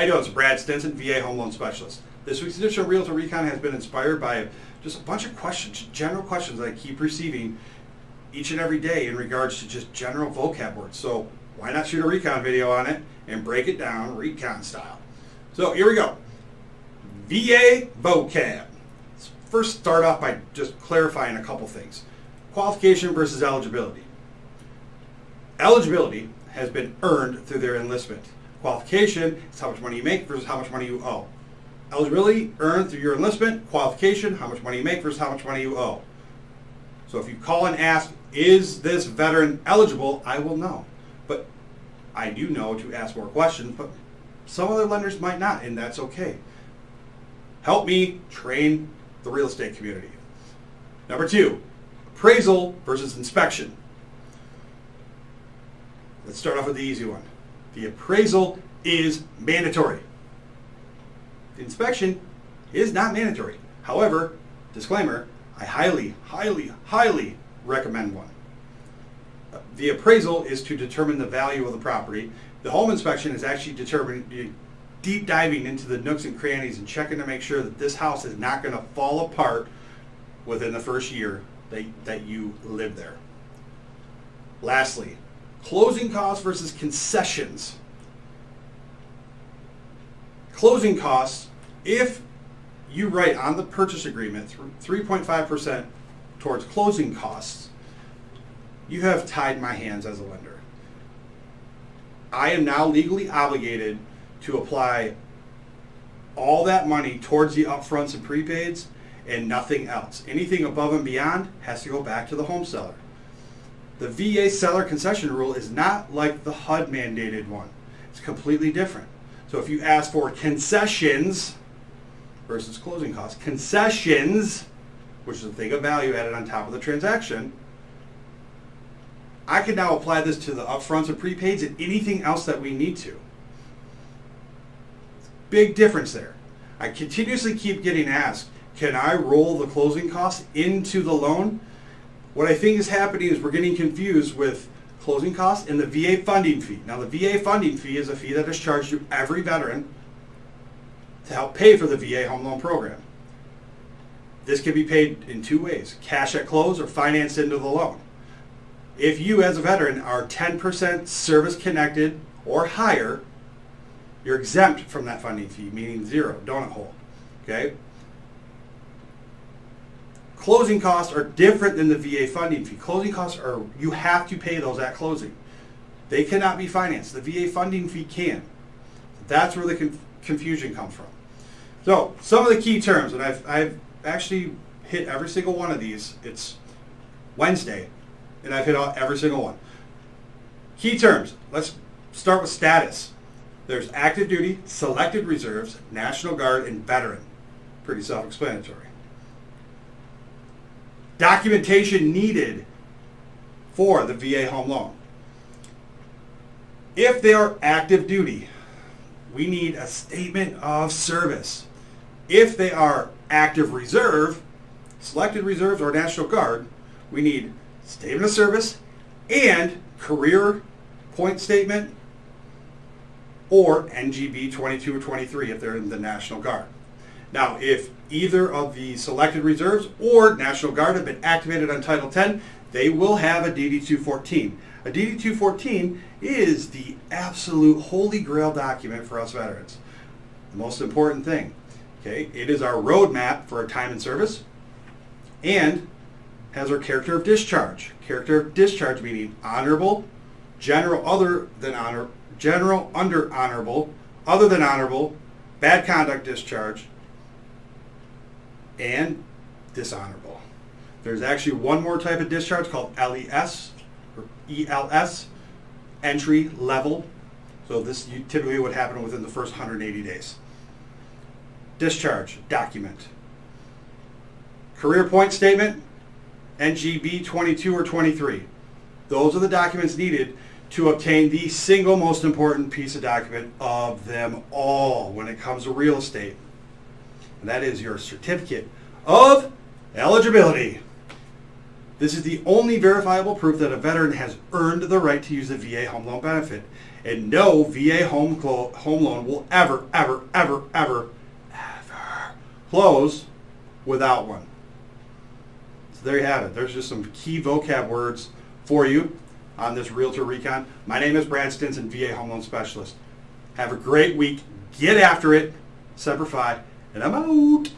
How you doing? It's Brad Stinson, VA Home Loan Specialist. This week's edition of Realtor Recon has been inspired by just a bunch of questions, general questions that I keep receiving each and every day in regards to just general vocab words. So why not shoot a Recon video on it and break it down Recon style? So here we go. VA vocab. Let's first start off by just clarifying a couple things. Qualification versus eligibility. Eligibility has been earned through their enlistment. Qualification is how much money you make versus how much money you owe. Eligibility earned through your enlistment. Qualification, how much money you make versus how much money you owe. So if you call and ask, is this veteran eligible, I will know. But I do know to ask more questions, but some other lenders might not, and that's okay. Help me train the real estate community. Number 2, appraisal versus inspection. Let's start off with the easy one. The appraisal is mandatory. The inspection is not mandatory. However, disclaimer, I highly, highly, highly recommend one. The appraisal is to determine the value of the property. The home inspection is actually determining, deep diving into the nooks and crannies and checking to make sure that this house is not going to fall apart within the first year that you live there. Lastly, closing costs versus concessions. Closing costs, if you write on the purchase agreement 3.5% towards closing costs, you have tied my hands as a lender. I am now legally obligated to apply all that money towards the upfronts and prepaids and nothing else. Anything above and beyond has to go back to the home seller. The VA seller concession rule is not like the HUD mandated one. It's completely different. So if you ask for concessions versus closing costs, concessions, which is a thing of value added on top of the transaction, I can now apply this to the upfronts and prepaids and anything else that we need to. Big difference there. I continuously keep getting asked, can I roll the closing costs into the loan? What I think is happening is we're getting confused with closing costs and the VA funding fee. Now, the VA funding fee is a fee that is charged to every veteran to help pay for the VA home loan program. This can be paid in 2 ways, cash at close or financed into the loan. If you as a veteran are 10% service connected or higher, you're exempt from that funding fee, meaning zero, donut hole, okay? Closing costs are different than the VA funding fee. Closing costs are, you have to pay those at closing. They cannot be financed. The VA funding fee can. That's where the confusion comes from. So some of the key terms, and I've actually hit every single one of these. It's Wednesday, and I've hit every single one. Key terms, let's start with status. There's active duty, selected reserves, National Guard, and veteran. Pretty self-explanatory. Documentation needed for the VA home loan. If they are active duty, we need a statement of service. If they are active reserve, selected reserves, or National Guard, we need statement of service and career point statement or NGB 22 or 23 if they're in the National Guard. Now, if either of the selected reserves or National Guard have been activated on Title 10, they will have a DD-214. A DD-214 is the absolute holy grail document for us veterans. The most important thing. Okay, it is our roadmap for our time and service and has our character of discharge. Character of discharge meaning honorable, general other than honor, general under honorable, other than honorable, bad conduct discharge, and dishonorable. There's actually one more type of discharge called LES or ELS, entry level. So this typically would happen within the first 180 days. Discharge document. Career point statement, NGB 22 or 23. Those are the documents needed to obtain the single most important piece of document of them all when it comes to real estate. And that is your certificate of eligibility. This is the only verifiable proof that a veteran has earned the right to use the VA home loan benefit. And no VA home loan will ever close without one. So there you have it. There's just some key vocab words for you on this Realtor Recon. My name is Brad Stinson, VA Home Loan Specialist. Have a great week. Get after it. Semper Fi. And I'm out.